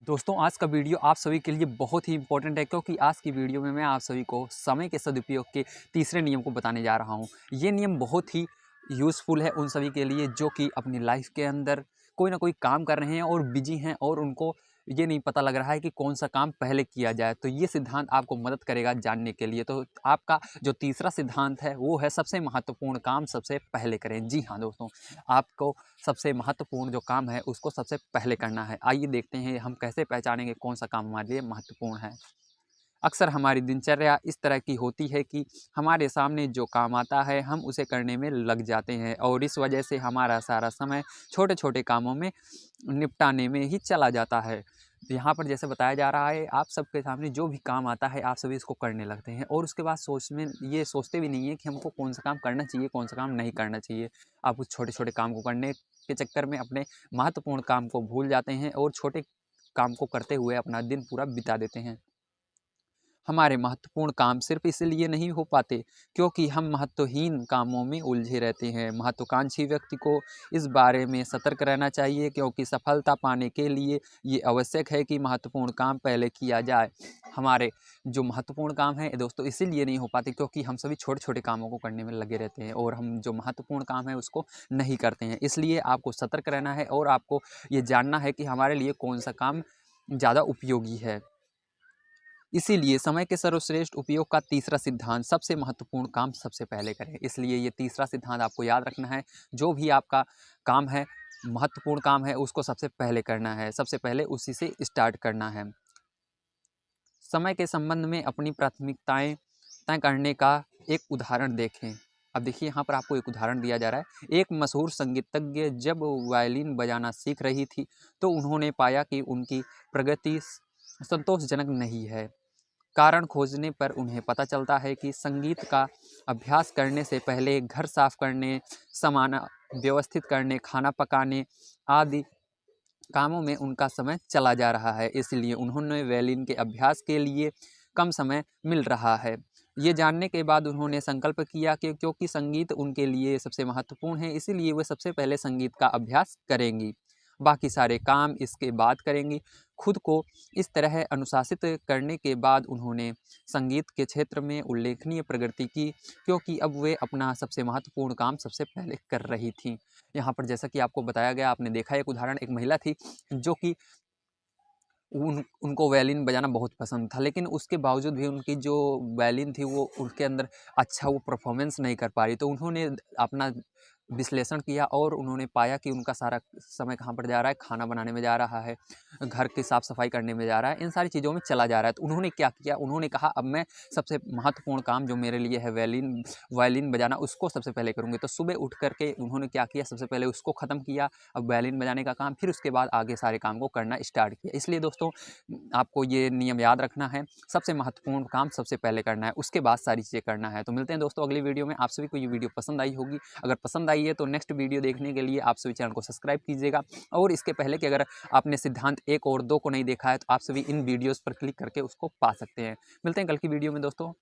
दोस्तों आज का वीडियो आप सभी के लिए बहुत ही इंपॉर्टेंट है क्योंकि आज की वीडियो में मैं आप सभी को समय के सदुपयोग के तीसरे नियम को बताने जा रहा हूं। ये नियम बहुत ही यूज़फुल है उन सभी के लिए जो कि अपनी लाइफ के अंदर कोई ना कोई काम कर रहे हैं और बिजी हैं और उनको ये नहीं पता लग रहा है कि कौन सा काम पहले किया जाए। तो ये सिद्धांत आपको मदद करेगा जानने के लिए। तो आपका जो तीसरा सिद्धांत है वो है सबसे महत्वपूर्ण काम सबसे पहले करें। जी हाँ दोस्तों, आपको सबसे महत्वपूर्ण जो काम है उसको सबसे पहले करना है। आइए देखते हैं हम कैसे पहचानेंगे कौन सा काम हमारे लिए महत्वपूर्ण है। अक्सर हमारी दिनचर्या इस तरह की होती है कि हमारे सामने जो काम आता है हम उसे करने में लग जाते हैं और इस वजह से हमारा सारा समय छोटे छोटे कामों में निपटाने में ही चला जाता है। यहाँ पर जैसे बताया जा रहा है आप सबके सामने जो भी काम आता है आप सभी इसको करने लगते हैं और उसके बाद ये सोचते भी नहीं है कि हमको कौन सा काम करना चाहिए कौन सा काम नहीं करना चाहिए। आप उस छोटे छोटे काम को करने के चक्कर में अपने महत्वपूर्ण काम को भूल जाते हैं और छोटे काम को करते हुए अपना दिन पूरा बिता देते हैं। हमारे महत्वपूर्ण काम सिर्फ इसलिए नहीं हो पाते क्योंकि हम महत्वहीन कामों में उलझे रहते हैं। महत्वाकांक्षी व्यक्ति को इस बारे में सतर्क रहना चाहिए क्योंकि सफलता पाने के लिए ये आवश्यक है कि महत्वपूर्ण काम पहले किया जाए। हमारे जो महत्वपूर्ण काम है दोस्तों इसीलिए नहीं हो पाते क्योंकि हम सभी छोटे छोटे कामों को करने में लगे रहते हैं और हम जो महत्वपूर्ण काम है उसको नहीं करते हैं। इसलिए आपको सतर्क रहना है और आपको ये जानना है कि हमारे लिए कौन सा काम ज़्यादा उपयोगी है। इसीलिए समय के सर्वश्रेष्ठ उपयोग का तीसरा सिद्धांत सबसे महत्वपूर्ण काम सबसे पहले करें। इसलिए ये तीसरा सिद्धांत आपको याद रखना है। जो भी आपका काम है महत्वपूर्ण काम है उसको सबसे पहले करना है, सबसे पहले उसी से स्टार्ट करना है। समय के संबंध में अपनी प्राथमिकताएं तय करने का एक उदाहरण देखें। अब देखिए यहाँ पर आपको एक उदाहरण दिया जा रहा है। एक मशहूर संगीतज्ञ जब वायलिन बजाना सीख रही थी तो उन्होंने पाया कि उनकी प्रगति संतोषजनक नहीं है। कारण खोजने पर उन्हें पता चलता है कि संगीत का अभ्यास करने से पहले घर साफ करने, सामान व्यवस्थित करने, खाना पकाने आदि कामों में उनका समय चला जा रहा है। इसलिए उन्होंने वायलिन के अभ्यास के लिए कम समय मिल रहा है। ये जानने के बाद उन्होंने संकल्प किया कि क्योंकि संगीत उनके लिए सबसे महत्वपूर्ण है इसलिए वे सबसे पहले संगीत का अभ्यास करेंगी, बाकी सारे काम इसके बाद करेंगी। खुद को इस तरह अनुशासित करने के बाद उन्होंने संगीत के क्षेत्र में उल्लेखनीय प्रगति की क्योंकि अब वे अपना सबसे महत्वपूर्ण काम सबसे पहले कर रही थीं। यहाँ पर जैसा कि आपको बताया गया, आपने देखा एक उदाहरण, एक महिला थी जो कि उनको वायलिन बजाना बहुत पसंद था लेकिन उसके बावजूद भी उनकी जो वायलिन थी वो उनके अंदर अच्छा वो परफॉर्मेंस नहीं कर पा रही। तो उन्होंने अपना विश्लेषण किया और उन्होंने पाया कि उनका सारा समय कहाँ पर जा रहा है, खाना बनाने में जा रहा है, घर की साफ़ सफाई करने में जा रहा है, इन सारी चीज़ों में चला जा रहा है। तो उन्होंने क्या किया, उन्होंने कहा अब मैं सबसे महत्वपूर्ण काम जो मेरे लिए है वायलिन बजाना उसको सबसे पहले करूँगी। तो सुबह उठ करके उन्होंने क्या किया, सबसे पहले उसको ख़त्म किया, अब वायलिन बजाने का काम, फिर उसके बाद आगे सारे काम को करना स्टार्ट किया। इसलिए दोस्तों आपको ये नियम याद रखना है, सबसे महत्वपूर्ण काम सबसे पहले करना है, उसके बाद सारी चीज़ें करना है। तो मिलते हैं दोस्तों अगली वीडियो में। आप सभी को ये वीडियो पसंद आई होगी। अगर पसंद आई है तो नेक्स्ट वीडियो देखने के लिए आप सभी चैनल को सब्सक्राइब कीजिएगा और इसके पहले कि अगर आपने सिद्धांत 1 और 2 को नहीं देखा है तो आप सभी इन वीडियोज़ पर क्लिक करके उसको पा सकते हैं। मिलते हैं कल की वीडियो में दोस्तों।